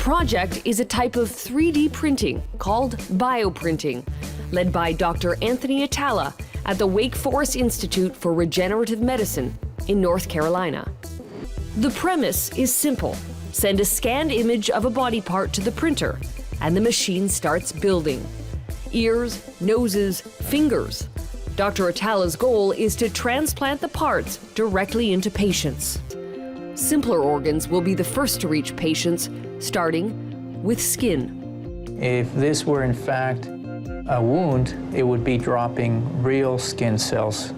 project is a type of 3D printing called bioprinting, led by Dr. Anthony Atala at the Wake Forest Institute for Regenerative Medicine in North Carolina. The premise is simple. Send a scanned image of a body part to the printer, and the machine starts building. Ears, noses, fingers. Dr. Atala's goal is to transplant the parts directly into patients. Simpler organs will be the first to reach patients, starting with skin. If this were in fact a wound, it would be dropping real skin cells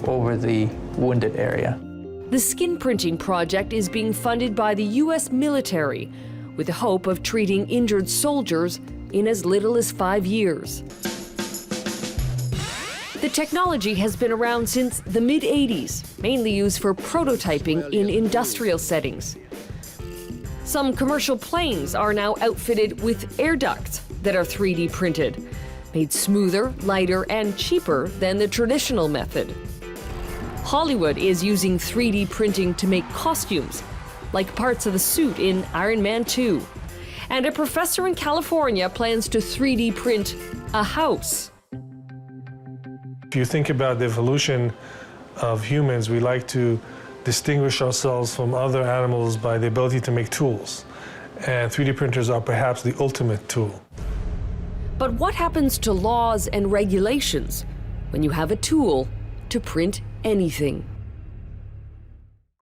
over the wounded area. The skin printing project is being funded by the U.S. military with the hope of treating injured soldiers in as little as 5 years. The technology has been around since the mid-'80s, mainly used for prototyping in industrial settings. Some commercial planes are now outfitted with air ducts that are 3D printed, made smoother, lighter, and cheaper than the traditional method. Hollywood is using 3D printing to make costumes, like parts of the suit in Iron Man 2. And a professor in California plans to 3D print a house. If you think about the evolution of humans, we like to distinguish ourselves from other animals by the ability to make tools. And 3D printers are perhaps the ultimate tool. But what happens to laws and regulations when you have a tool to print anything?